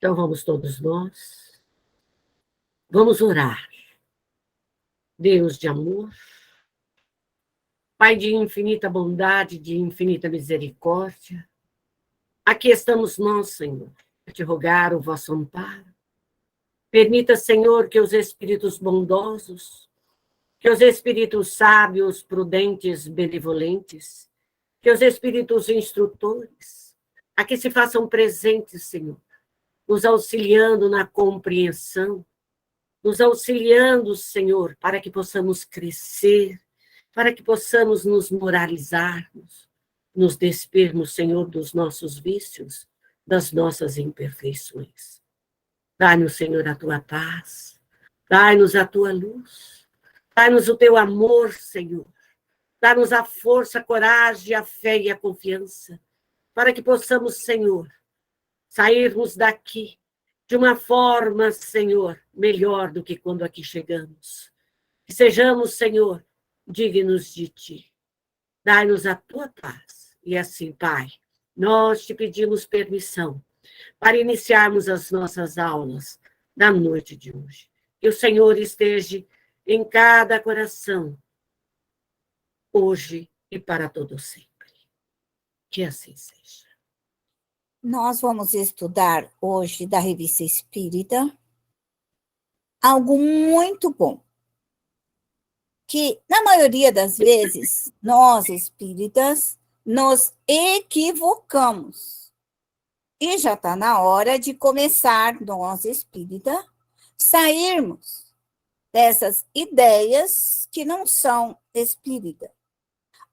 Então vamos todos nós, vamos orar. Deus de amor, Pai de infinita bondade, de infinita misericórdia, aqui estamos nós, Senhor, a te rogar o vosso amparo. Permita, Senhor, que os espíritos bondosos, que os espíritos sábios, prudentes, benevolentes, que os espíritos instrutores, aqui se façam presentes, Senhor, nos auxiliando na compreensão, nos auxiliando, Senhor, para que possamos crescer, para que possamos nos moralizarmos, nos despirmos, Senhor, dos nossos vícios, das nossas imperfeições. Dai-nos, Senhor, a tua paz, dai-nos a tua luz, dai-nos o teu amor, Senhor, dá-nos a força, a coragem, a fé e a confiança, para que possamos, Senhor, sairmos daqui de uma forma, Senhor, melhor do que quando aqui chegamos. Que sejamos, Senhor, dignos de ti. Dai-nos a tua paz. E assim, Pai, nós te pedimos permissão para iniciarmos as nossas aulas da noite de hoje. Que o Senhor esteja em cada coração, hoje e para todo sempre. Que assim seja. Nós vamos estudar hoje da Revista Espírita algo muito bom, que na maioria das vezes nós espíritas nos equivocamos. E já está na hora de começar, nós espírita, sairmos dessas ideias que não são espírita.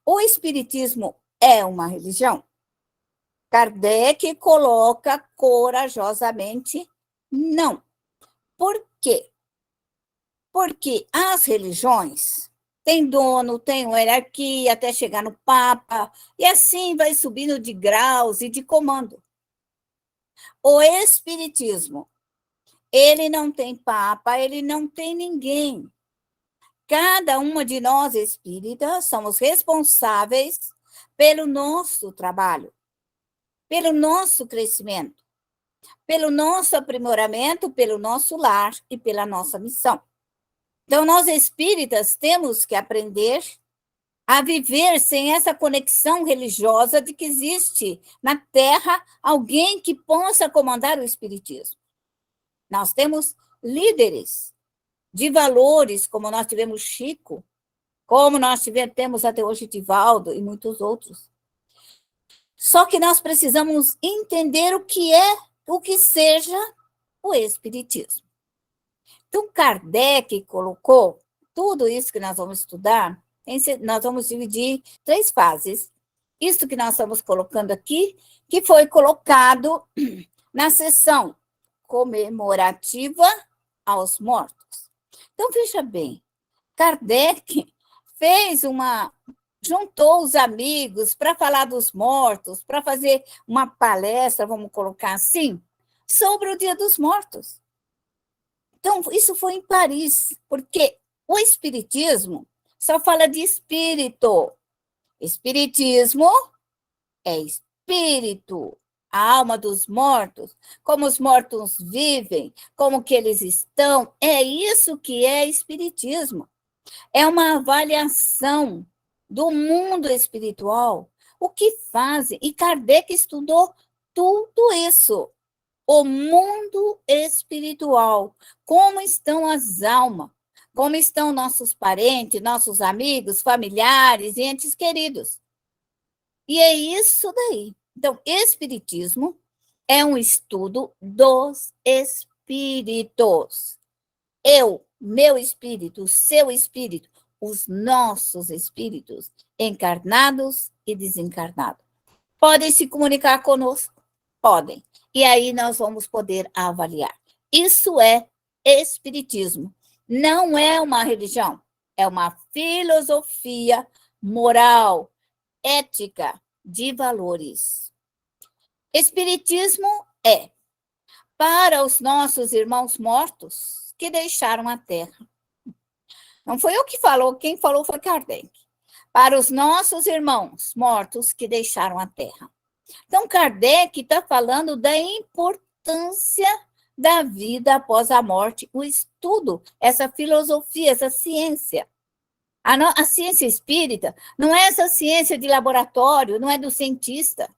O espiritismo é uma religião? Kardec coloca corajosamente não. Por quê? Porque as religiões têm dono, têm hierarquia, até chegar no Papa, e assim vai subindo de graus e de comando. O espiritismo, ele não tem Papa, ele não tem ninguém. Cada uma de nós espíritas somos responsáveis pelo nosso trabalho, pelo nosso crescimento, pelo nosso aprimoramento, pelo nosso lar e pela nossa missão. Então, nós espíritas temos que aprender a viver sem essa conexão religiosa de que existe na Terra alguém que possa comandar o espiritismo. Nós temos líderes de valores, como nós tivemos Chico, como nós temos até hoje Divaldo e muitos outros. Só que nós precisamos entender o que seja o espiritismo. Então, Kardec colocou tudo isso que nós vamos estudar, nós vamos dividir em 3 fases. Isso que nós estamos colocando aqui, que foi colocado na sessão comemorativa aos mortos. Então, veja bem, Kardec juntou os amigos para falar dos mortos, para fazer uma palestra, vamos colocar assim, sobre o Dia dos Mortos. Então, isso foi em Paris, porque o espiritismo só fala de espírito. Espiritismo é espírito, a alma dos mortos, como os mortos vivem, como que eles estão, é isso que é espiritismo. É uma avaliação do mundo espiritual, o que fazem, e Kardec estudou tudo isso. O mundo espiritual, como estão as almas, como estão nossos parentes, nossos amigos, familiares e entes queridos. E é isso daí. Então, espiritismo é um estudo dos espíritos. Eu, meu espírito, o seu espírito, os nossos espíritos, encarnados e desencarnados. Podem se comunicar conosco? Podem. E aí nós vamos poder avaliar. Isso é espiritismo. Não é uma religião, é uma filosofia moral, ética, de valores. Espiritismo é para os nossos irmãos mortos que deixaram a Terra. Não foi eu que falou, quem falou foi Kardec. Para os nossos irmãos mortos que deixaram a Terra. Então, Kardec está falando da importância importância da vida após a morte, o estudo, essa filosofia, essa ciência. A ciência espírita não é essa ciência de laboratório, não é do cientista.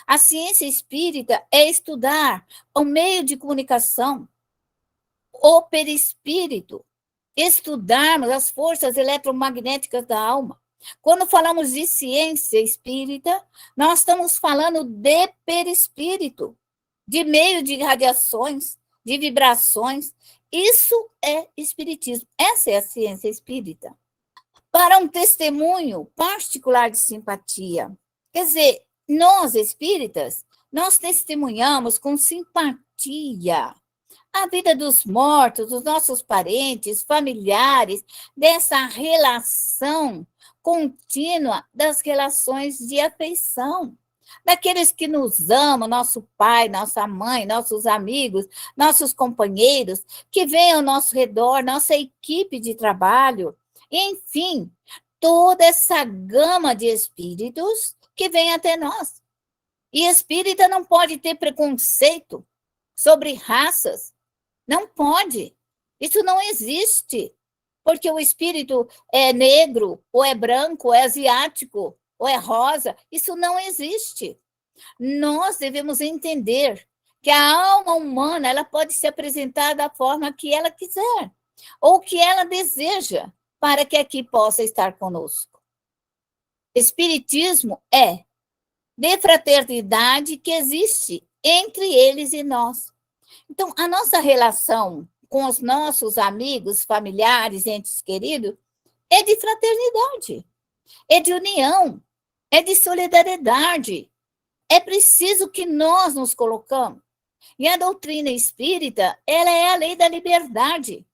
A ciência espírita é estudar o meio de comunicação, o perispírito, estudarmos as forças eletromagnéticas da alma. Quando falamos de ciência espírita, nós estamos falando de perispírito, de meio de radiações, de vibrações. Isso é espiritismo. Essa é a ciência espírita. Para um testemunho particular de simpatia. Quer dizer, nós espíritas, nós testemunhamos com simpatia a vida dos mortos, dos nossos parentes, familiares, dessa relação contínua das relações de afeição, daqueles que nos amam, nosso pai, nossa mãe, nossos amigos, nossos companheiros, que vêm ao nosso redor, nossa equipe de trabalho, enfim, toda essa gama de espíritos que vem até nós. E espírita não pode ter preconceito sobre raças, não pode. Isso não existe. Porque o espírito é negro, ou é branco, ou é asiático, ou é rosa. Isso não existe. Nós devemos entender que a alma humana ela pode se apresentar da forma que ela quiser, ou que ela deseja, para que aqui possa estar conosco. Espiritismo é de fraternidade que existe entre eles e nós. Então, a nossa relação com os nossos amigos, familiares, entes queridos, é de fraternidade, é de união, é de solidariedade. É preciso que nós nos colocamos. E a doutrina espírita, ela é a lei da liberdade.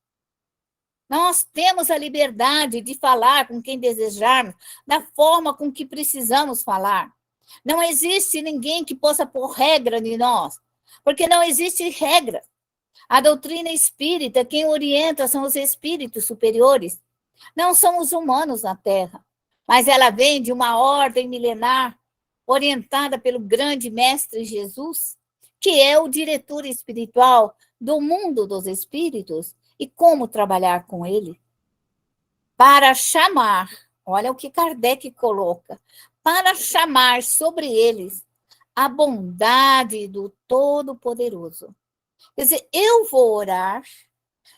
Nós temos a liberdade de falar com quem desejarmos, da forma com que precisamos falar. Não existe ninguém que possa pôr regra em nós, porque não existe regra. A doutrina espírita, quem orienta são os espíritos superiores, não são os humanos na Terra, mas ela vem de uma ordem milenar, orientada pelo grande mestre Jesus, que é o diretor espiritual do mundo dos espíritos, e como trabalhar com ele? Para chamar, olha o que Kardec coloca, para chamar sobre eles a bondade do Todo-Poderoso. Quer dizer, eu vou orar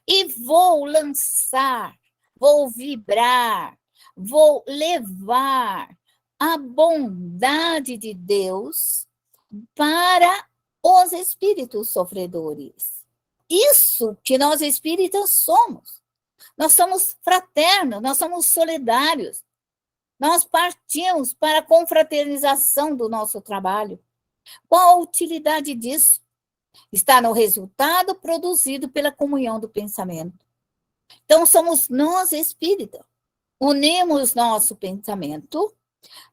e vou lançar, vou vibrar, vou levar a bondade de Deus para os espíritos sofredores. Isso que nós espíritas somos. Nós somos fraternos, nós somos solidários. Nós partimos para a confraternização do nosso trabalho. Qual a utilidade disso? Está no resultado produzido pela comunhão do pensamento. Então, somos nós espíritas. Unimos nosso pensamento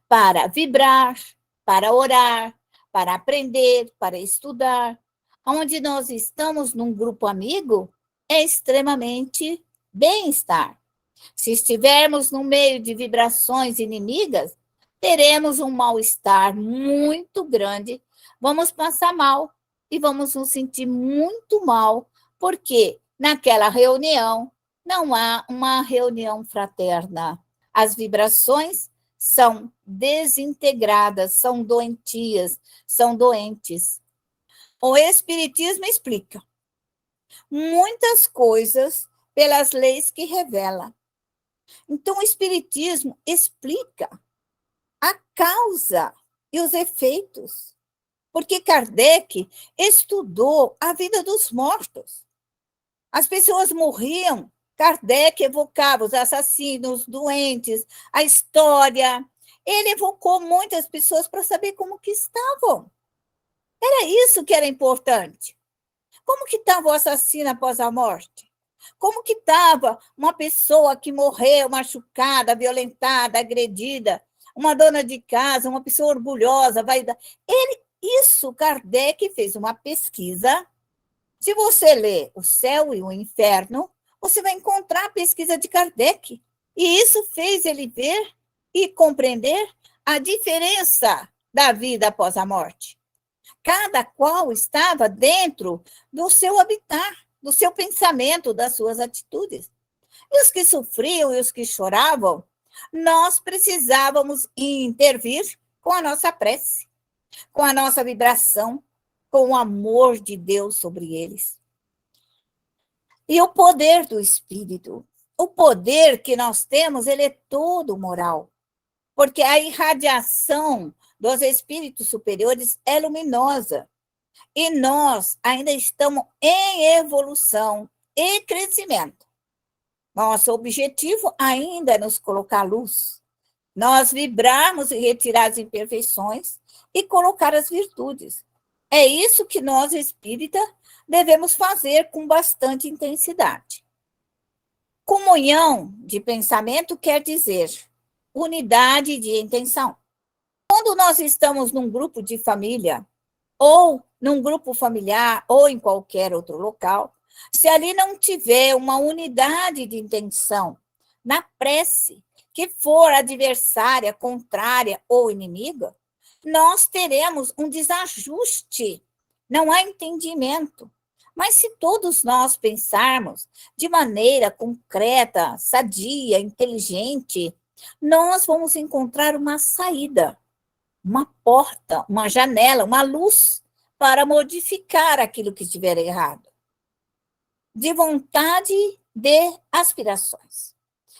para vibrar, para orar, para aprender, para estudar. Onde nós estamos num grupo amigo, é extremamente bem-estar. Se estivermos no meio de vibrações inimigas, teremos um mal-estar muito grande, vamos passar mal e vamos nos sentir muito mal, porque naquela reunião não há uma reunião fraterna. As vibrações são desintegradas, são doentias, são doentes. O Espiritismo explica muitas coisas pelas leis que revela. Então, o Espiritismo explica a causa e os efeitos, porque Kardec estudou a vida dos mortos. As pessoas morriam, Kardec evocava os assassinos, doentes, a história. Ele evocou muitas pessoas para saber como que estavam. Era isso que era importante. Como que estava o assassino após a morte? Como que estava uma pessoa que morreu machucada, violentada, agredida, uma dona de casa, uma pessoa orgulhosa, isso Kardec fez uma pesquisa. Se você ler O Céu e o Inferno, você vai encontrar a pesquisa de Kardec. E isso fez ele ver e compreender a diferença da vida após a morte. Cada qual estava dentro do seu habitat, do seu pensamento, das suas atitudes. E os que sofriam e os que choravam, nós precisávamos intervir com a nossa prece, com a nossa vibração, com o amor de Deus sobre eles. E o poder do Espírito, o poder que nós temos, ele é todo moral, porque a irradiação dos espíritos superiores é luminosa, e nós ainda estamos em evolução e crescimento. Nosso objetivo ainda é nos colocar luz, nós vibrarmos e retirar as imperfeições e colocar as virtudes. É isso que nós, espírita, devemos fazer com bastante intensidade. Comunhão de pensamento quer dizer unidade de intenção. Quando nós estamos num grupo de família, ou num grupo familiar, ou em qualquer outro local, se ali não tiver uma unidade de intenção na prece, que for adversária, contrária ou inimiga, nós teremos um desajuste, não há entendimento. Mas se todos nós pensarmos de maneira concreta, sadia, inteligente, nós vamos encontrar uma saída, uma porta, uma janela, uma luz para modificar aquilo que estiver errado. De vontade, de aspirações.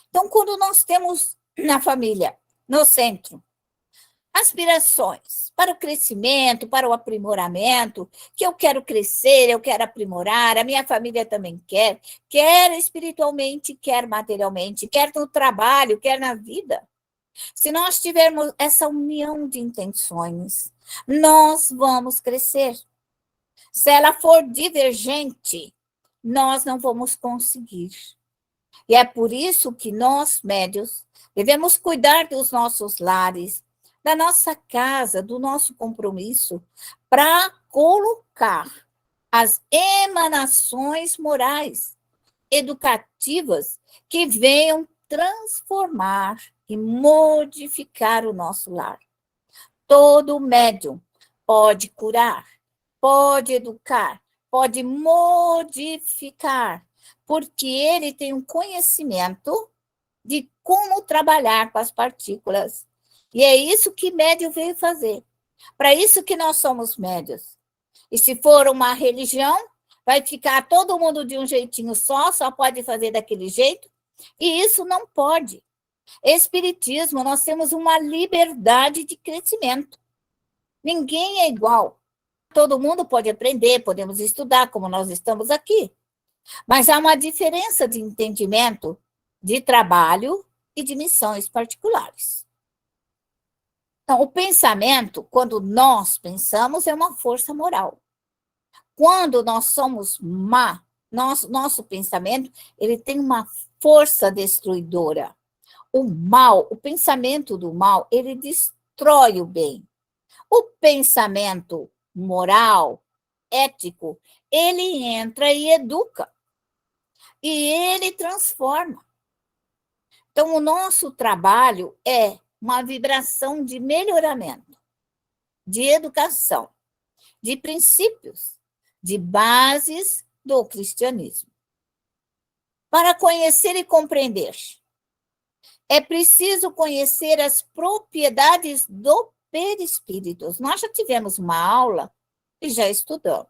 Então, quando nós temos na família, no centro, aspirações para o crescimento, para o aprimoramento, que eu quero crescer, eu quero aprimorar, a minha família também quer espiritualmente, quer materialmente, quer no trabalho, quer na vida. Se nós tivermos essa união de intenções, nós vamos crescer. Se ela for divergente, nós não vamos conseguir. E é por isso que nós, médios, devemos cuidar dos nossos lares, da nossa casa, do nosso compromisso, para colocar as emanações morais, educativas, que venham transformar e modificar o nosso lar. Todo médium pode curar, pode educar, pode modificar, porque ele tem um conhecimento de como trabalhar com as partículas. E é isso que médium veio fazer. Para isso que nós somos médios. E se for uma religião, vai ficar todo mundo de um jeitinho só pode fazer daquele jeito. E isso não pode. Espiritismo, nós temos uma liberdade de crescimento. Ninguém é igual. Todo mundo pode aprender, podemos estudar, como nós estamos aqui. Mas há uma diferença de entendimento, de trabalho e de missões particulares. Então, o pensamento, quando nós pensamos, é uma força moral. Quando nós somos má, nosso pensamento, ele tem uma força destruidora. O mal, o pensamento do mal, ele destrói o bem. O pensamento moral, ético, ele entra e educa. E ele transforma. Então, o nosso trabalho é uma vibração de melhoramento, de educação, de princípios, de bases do cristianismo. Para conhecer e compreender, é preciso conhecer as propriedades do perispírito. Nós já tivemos uma aula e já estudamos.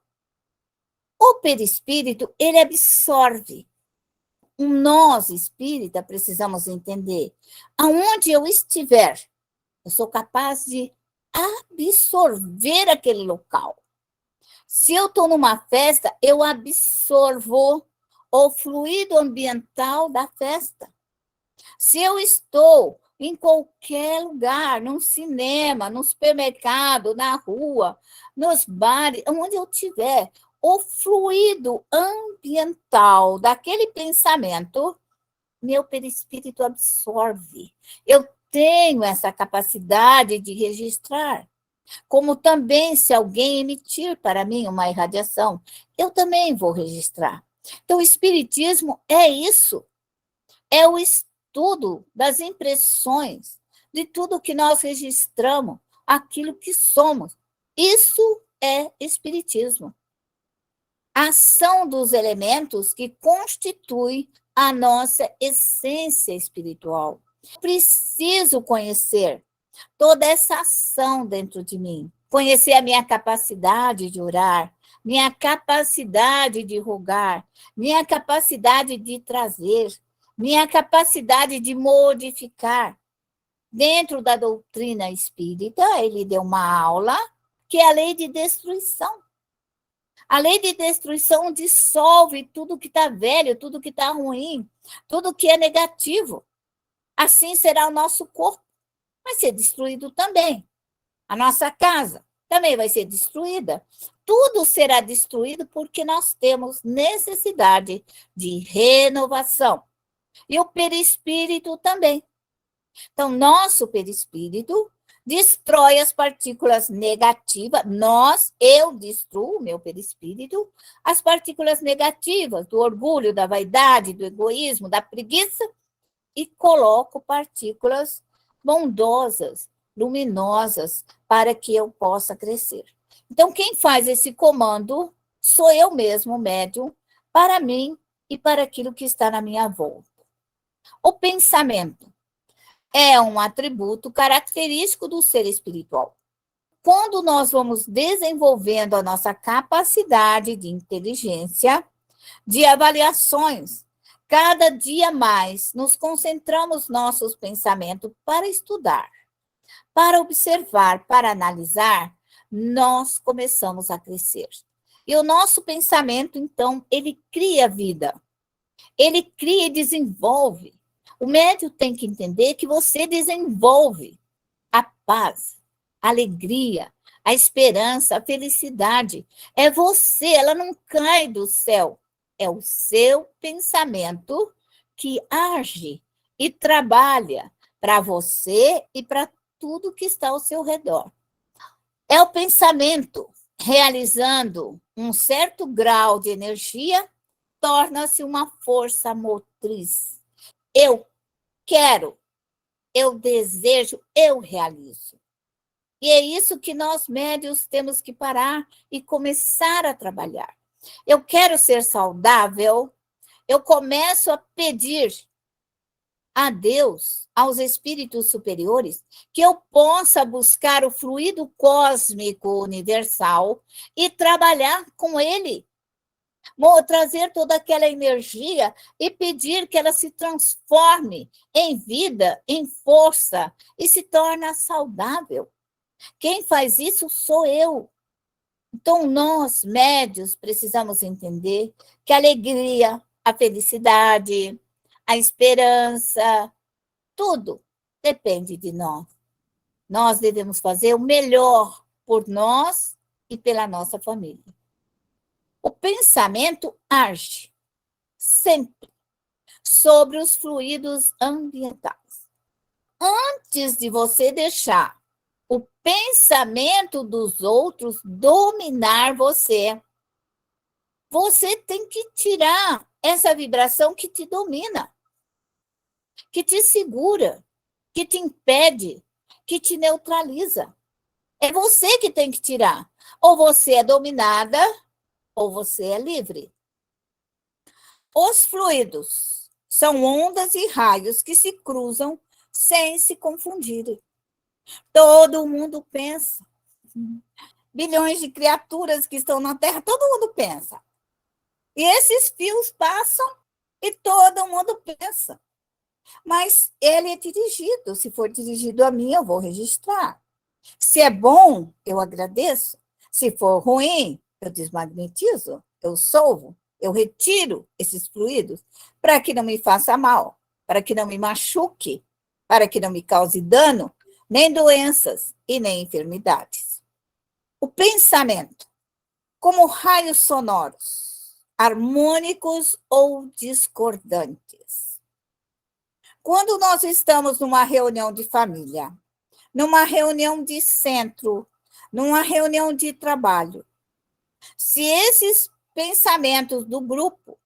O perispírito, ele absorve. Nós, espírita, precisamos entender. Aonde eu estiver, eu sou capaz de absorver aquele local. Se eu estou numa festa, eu absorvo o fluido ambiental da festa. Se eu estou em qualquer lugar, num cinema, no supermercado, na rua, nos bares, onde eu estiver, o fluido ambiental daquele pensamento, meu perispírito absorve. Eu tenho essa capacidade de registrar. Como também, se alguém emitir para mim uma irradiação, eu também vou registrar. Então, o espiritismo é isso. É o estudo das impressões, de tudo que nós registramos, aquilo que somos. Isso é espiritismo. A ação dos elementos que constitui a nossa essência espiritual. Preciso conhecer toda essa ação dentro de mim, conhecer a minha capacidade de orar, minha capacidade de rogar, minha capacidade de trazer, minha capacidade de modificar. Dentro da doutrina espírita, ele deu uma aula que é a lei de destruição. A lei de destruição dissolve tudo que está velho, tudo que está ruim, tudo que é negativo. Assim será o nosso corpo. Vai ser destruído também. A nossa casa também vai ser destruída. Tudo será destruído porque nós temos necessidade de renovação. E o perispírito também. Então, nosso perispírito destrói as partículas negativas. Eu destruo o meu perispírito, as partículas negativas do orgulho, da vaidade, do egoísmo, da preguiça, e coloco partículas bondosas, luminosas, para que eu possa crescer. Então, quem faz esse comando sou eu mesmo, médium, para mim e para aquilo que está na minha volta. O pensamento é um atributo característico do ser espiritual. Quando nós vamos desenvolvendo a nossa capacidade de inteligência, de avaliações, cada dia mais nos concentramos nossos pensamentos para estudar, para observar, para analisar, nós começamos a crescer. E o nosso pensamento, então, ele cria vida. Ele cria e desenvolve. O médium tem que entender que você desenvolve a paz, a alegria, a esperança, a felicidade. É você, ela não cai do céu. É o seu pensamento que age e trabalha para você e para tudo que está ao seu redor. É o pensamento realizando um certo grau de energia, torna-se uma força motriz. Eu quero, eu desejo, eu realizo. E é isso que nós médios temos que parar e começar a trabalhar. Eu quero ser saudável, eu começo a pedir a Deus, aos espíritos superiores, que eu possa buscar o fluido cósmico universal e trabalhar com ele. Vou trazer toda aquela energia e pedir que ela se transforme em vida, em força e se torne saudável. Quem faz isso sou eu. Então, nós, médios, precisamos entender que a alegria, a felicidade, a esperança, tudo depende de nós. Nós devemos fazer o melhor por nós e pela nossa família. O pensamento age sempre sobre os fluidos ambientais. Antes de você deixar o pensamento dos outros dominar você, você tem que tirar essa vibração que te domina, que te segura, que te impede, que te neutraliza. É você que tem que tirar. Ou você é dominada, ou você é livre. Os fluidos são ondas e raios que se cruzam sem se confundirem. Todo mundo pensa. Bilhões de criaturas que estão na Terra, todo mundo pensa. E esses fios passam e todo mundo pensa. Mas ele é dirigido. Se for dirigido a mim, eu vou registrar. Se é bom, eu agradeço. Se for ruim, eu desmagnetizo, eu solvo, eu retiro esses fluidos para que não me faça mal, para que não me machuque, para que não me cause dano, nem doenças e nem enfermidades. O pensamento, como raios sonoros, harmônicos ou discordantes. Quando nós estamos numa reunião de família, numa reunião de centro, numa reunião de trabalho, se esses pensamentos do grupo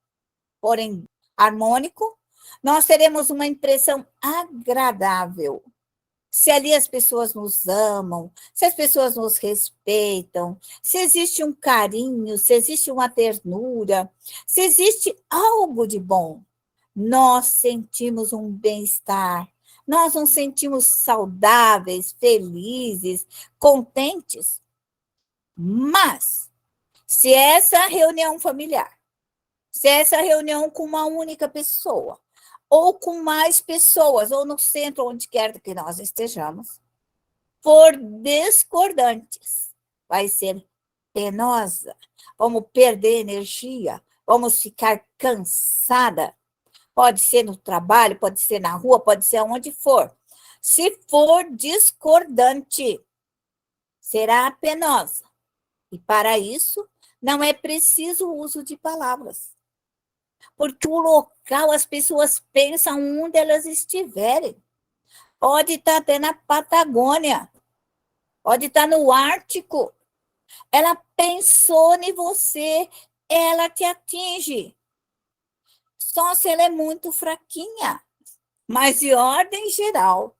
forem harmônicos, nós teremos uma impressão agradável. se ali as pessoas nos amam, se as pessoas nos respeitam, se existe um carinho, se existe uma ternura, se existe algo de bom. Nós sentimos um bem-estar, nós nos sentimos saudáveis, felizes, contentes. Mas, se essa reunião familiar, se essa reunião com uma única pessoa, ou com mais pessoas, ou no centro, onde quer que nós estejamos, for discordantes, vai ser penosa, vamos perder energia, vamos ficar cansada. Pode ser no trabalho, pode ser na rua, pode ser onde for. Se for discordante, será penosa. E para isso, não é preciso o uso de palavras. Porque o local, as pessoas pensam onde elas estiverem. Pode estar até na Patagônia, pode estar no Ártico. Ela pensou em você, ela te atinge. Só se ela é muito fraquinha. Mas, de ordem geral,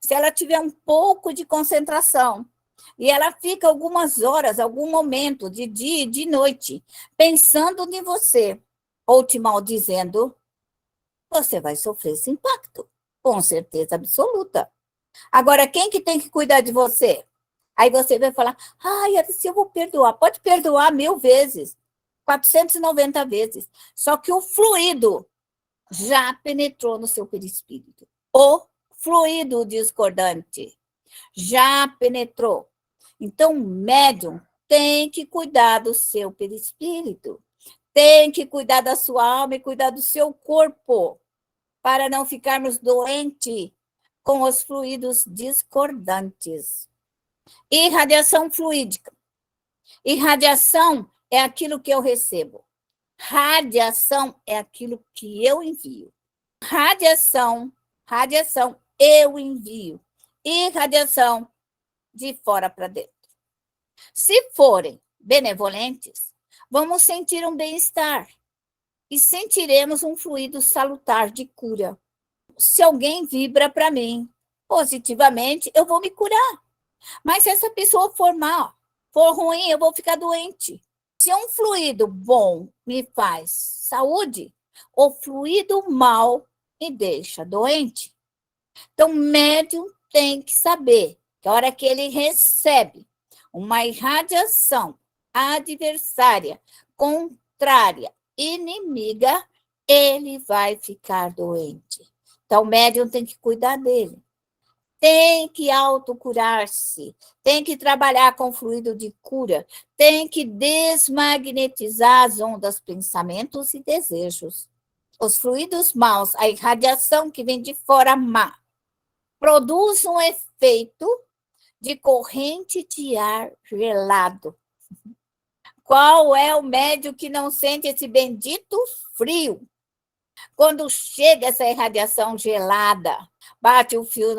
se ela tiver um pouco de concentração, e ela fica algumas horas, algum momento, de dia e de noite, pensando em você, ou te maldizendo, você vai sofrer esse impacto, com certeza absoluta. Agora, quem que tem que cuidar de você? Aí você vai falar, ai, Alice, eu vou perdoar. Pode perdoar 1000 vezes, 490 vezes. Só que o fluido já penetrou no seu perispírito. O fluido discordante já penetrou. Então, o médium tem que cuidar do seu perispírito, tem que cuidar da sua alma e cuidar do seu corpo, para não ficarmos doentes com os fluidos discordantes. Irradiação fluídica. Irradiação é aquilo que eu recebo. Radiação é aquilo que eu envio. Radiação, eu envio. Irradiação, de fora para dentro. Se forem benevolentes, vamos sentir um bem-estar e sentiremos um fluido salutar de cura. Se alguém vibra para mim positivamente, eu vou me curar. Mas se essa pessoa for mal, for ruim, eu vou ficar doente. Se um fluido bom me faz saúde, o fluido mal me deixa doente. Então, o médium tem que saber que a hora que ele recebe uma irradiação adversária, contrária, inimiga, ele vai ficar doente. Então, o médium tem que cuidar dele. Tem que autocurar-se, tem que trabalhar com fluido de cura, tem que desmagnetizar as ondas, pensamentos e desejos. Os fluidos maus, a irradiação que vem de fora má, produz um efeito de corrente de ar gelado. Qual é o médium que não sente esse bendito frio? Quando chega essa irradiação gelada, bate o frio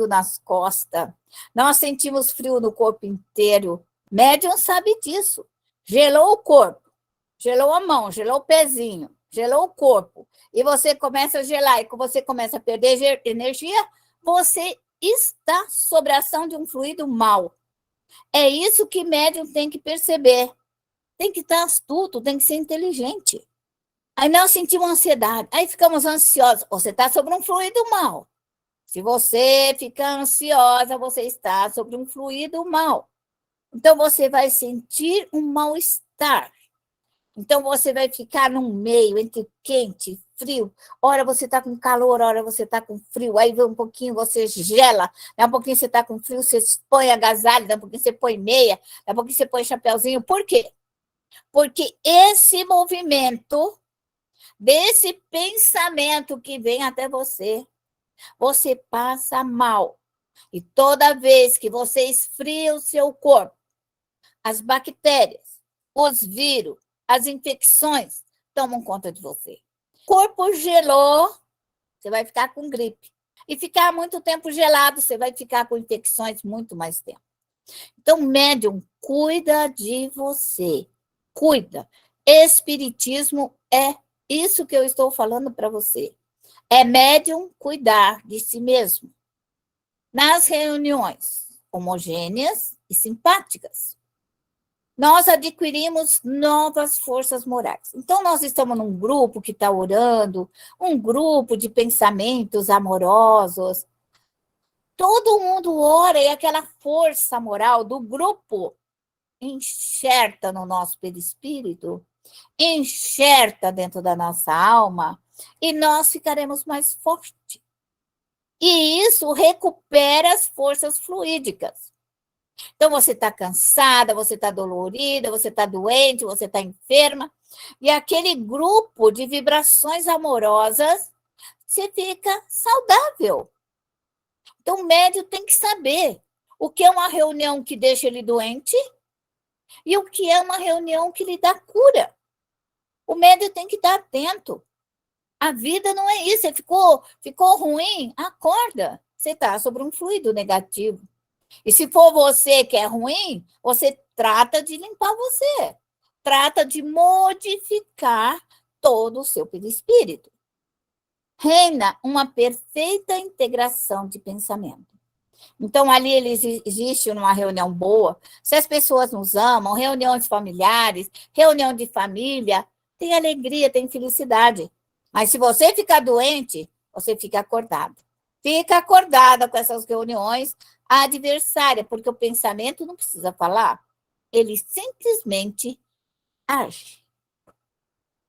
nas costas, nós sentimos frio no corpo inteiro. Médium sabe disso. Gelou o corpo, gelou a mão, gelou o pezinho, gelou o corpo, e você começa a gelar, e você começa a perder energia, você está sob a ação de um fluido mau. É isso que médium tem que perceber. Tem que estar astuto, tem que ser inteligente. Aí nós sentimos ansiedade, aí ficamos ansiosos. Você está sobre um fluido mau. Se você ficar ansiosa, você está sobre um fluido mau. Então, você vai sentir um mal-estar. Então, você vai ficar num meio entre quente e frio. Ora você está com calor, ora você está com frio. Aí vem um pouquinho, você gela. Daqui a pouquinho você está com frio, você põe agasalho. Daqui a pouquinho você põe meia. Daqui a pouquinho você põe chapeuzinho. Por quê? Porque esse movimento, desse pensamento que vem até você, você passa mal. E toda vez que você esfria o seu corpo, as bactérias, os vírus, as infecções tomam conta de você. O corpo gelou, você vai ficar com gripe. E ficar muito tempo gelado, você vai ficar com infecções muito mais tempo. Então, médium, cuida de você. Cuida. Espiritismo é isso que eu estou falando para você. É médium cuidar de si mesmo. nas reuniões homogêneas e simpáticas, nós adquirimos novas forças morais. Então, nós estamos num grupo que está orando, um grupo de pensamentos amorosos. Todo mundo ora e aquela força moral do grupo enxerta no nosso perispírito, enxerta dentro da nossa alma, e nós ficaremos mais fortes. E isso recupera as forças fluídicas. Então, você está cansada, você está dolorida, você está doente, você está enferma, e aquele grupo de vibrações amorosas, você fica saudável. Então, o médium tem que saber o que é uma reunião que deixa ele doente e o que é uma reunião que lhe dá cura. O médium tem que estar atento. A vida não é isso. Você ficou ruim, acorda. Você está sobre um fluido negativo. E se for você que é ruim, você trata de limpar você. Trata de modificar todo o seu perispírito. Reina uma perfeita integração de pensamento. Então, ali existe uma reunião boa. Se as pessoas nos amam, reuniões familiares, reunião de família, tem alegria, tem felicidade. Mas se você ficar doente, você fica acordado. Fica acordada com essas reuniões adversárias, porque o pensamento não precisa falar, ele simplesmente age.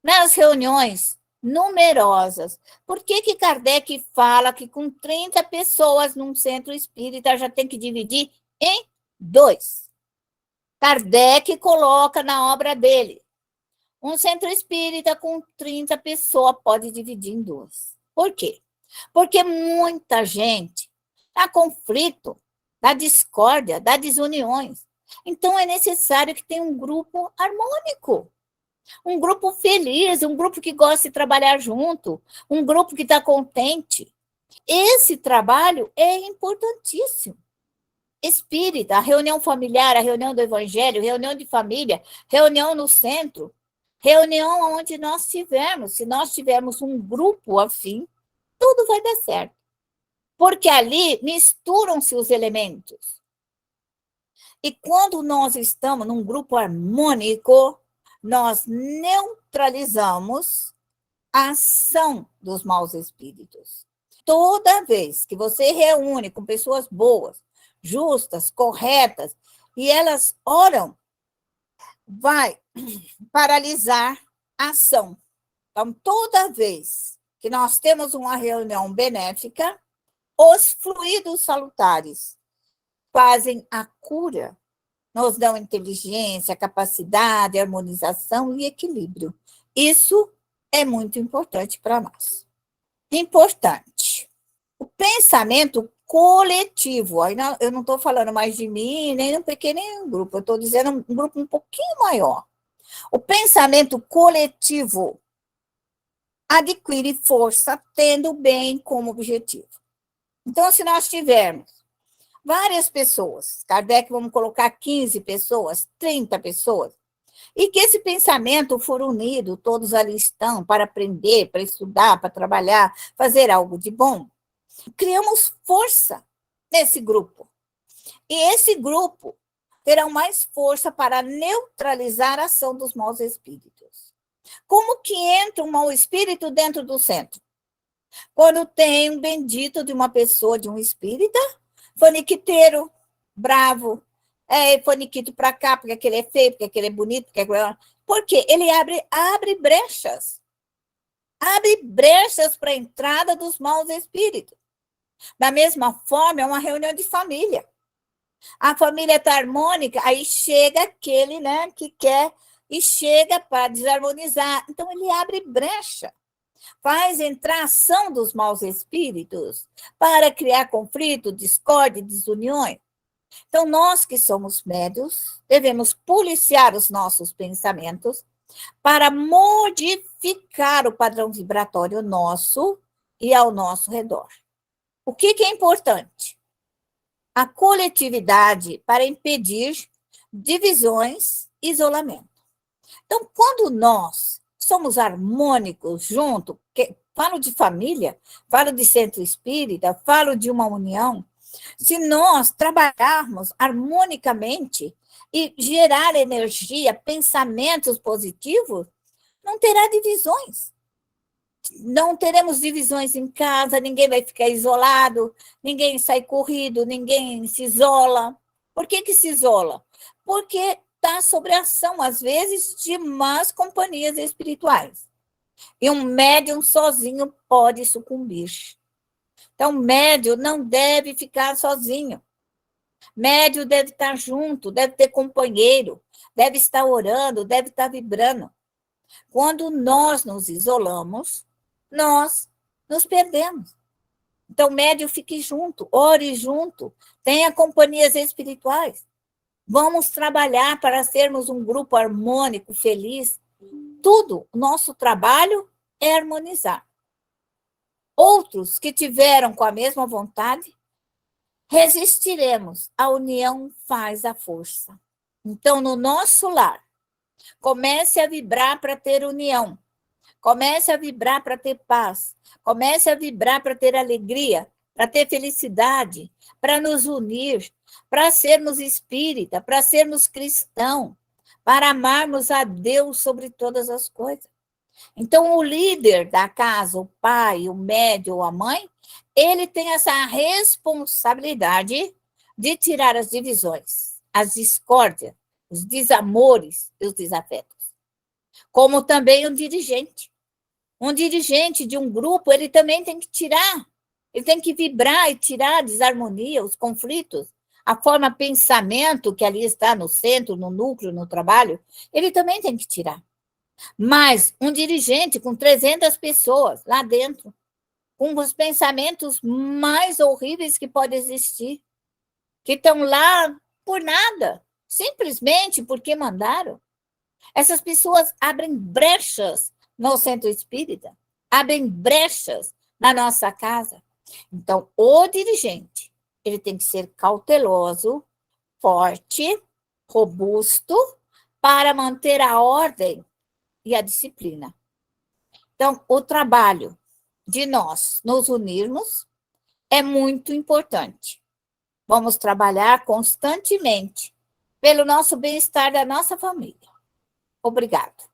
Nas reuniões numerosas, por que Kardec fala que com 30 pessoas num centro espírita já tem que dividir em 2? Kardec coloca na obra dele, um centro espírita com 30 pessoas pode dividir em 2. Por quê? Porque muita gente dá conflito, dá discórdia, dá desuniões. Então, é necessário que tenha um grupo harmônico, um grupo feliz, um grupo que gosta de trabalhar junto, um grupo que está contente. Esse trabalho é importantíssimo. Espírita, a reunião familiar, a reunião do evangelho, reunião de família, reunião no centro, reunião onde nós tivermos. Se nós tivermos um grupo afim, tudo vai dar certo. Porque ali misturam-se os elementos. E quando nós estamos num grupo harmônico, nós neutralizamos a ação dos maus espíritos. Toda vez que você reúne com pessoas boas, justas, corretas, e elas oram, vai paralisar a ação. Então, toda vez que nós temos uma reunião benéfica, os fluidos salutares fazem a cura, nos dão inteligência, capacidade, harmonização e equilíbrio. Isso é muito importante para nós. Importante. O pensamento coletivo. Aí eu não estou falando mais de mim, nem um pequeno grupo, eu estou dizendo um grupo um pouquinho maior. O pensamento coletivo adquire força tendo o bem como objetivo. Então, se nós tivermos várias pessoas, Kardec, vamos colocar 15 pessoas, 30 pessoas, e que esse pensamento for unido, todos ali estão para aprender, para estudar, para trabalhar, fazer algo de bom, criamos força nesse grupo. E esse grupo terá mais força para neutralizar a ação dos maus espíritos. Como que entra um mau espírito dentro do centro? Quando tem um bendito de uma pessoa, de um espírita, faniquiteiro, bravo, faniquito para cá, porque aquele é feio, porque aquele é bonito, porque aquele... Por quê? Ele abre brechas. Abre brechas para a entrada dos maus espíritos. Da mesma forma, é uma reunião de família. A família está harmônica, aí chega aquele, né, que quer e chega para desarmonizar. Então, ele abre brecha. Faz entrar a ação dos maus espíritos para criar conflito, discórdia, desuniões. Então, nós que somos médios, devemos policiar os nossos pensamentos para modificar o padrão vibratório nosso e ao nosso redor. O que é importante? A coletividade para impedir divisões e isolamento. Então, quando nós somos harmônicos junto, falo de família, falo de centro espírita, falo de uma união, Se nós trabalharmos harmonicamente e gerar energia, pensamentos positivos, não terá divisões. Não teremos divisões em casa, ninguém vai ficar isolado, ninguém sai corrido, ninguém se isola. Por que se isola? Porque está sob a ação, às vezes, de más companhias espirituais. E um médium sozinho pode sucumbir. Então, médium não deve ficar sozinho. Médium deve estar junto, deve ter companheiro, deve estar orando, deve estar vibrando. Quando nós nos isolamos, nós nos perdemos. Então, médium, fique junto, ore junto, tenha companhias espirituais. Vamos trabalhar para sermos um grupo harmônico, feliz. Tudo, nosso trabalho é harmonizar. Outros que tiveram com a mesma vontade, resistiremos. A união faz a força. Então, no nosso lar, comece a vibrar para ter união. Comece a vibrar para ter paz. Comece a vibrar para ter alegria, para ter felicidade, para nos unir, para sermos espírita, para sermos cristão, para amarmos a Deus sobre todas as coisas. Então, o líder da casa, o pai, o médium, a mãe, ele tem essa responsabilidade de tirar as divisões, as discórdias, os desamores e os desafetos. Como também o dirigente. Um dirigente de um grupo, ele também tem que tirar, ele tem que vibrar e tirar a desarmonia, os conflitos, a forma pensamento que ali está no centro, no núcleo, no trabalho, ele também tem que tirar. Mas um dirigente com 300 pessoas lá dentro, com os pensamentos mais horríveis que podem existir, que estão lá por nada, simplesmente porque mandaram. Essas pessoas abrem brechas no centro espírita, abrem brechas na nossa casa. Então, o dirigente, ele tem que ser cauteloso, forte, robusto, para manter a ordem e a disciplina. Então, o trabalho de nós nos unirmos é muito importante. Vamos trabalhar constantemente pelo nosso bem-estar da nossa família. Obrigada.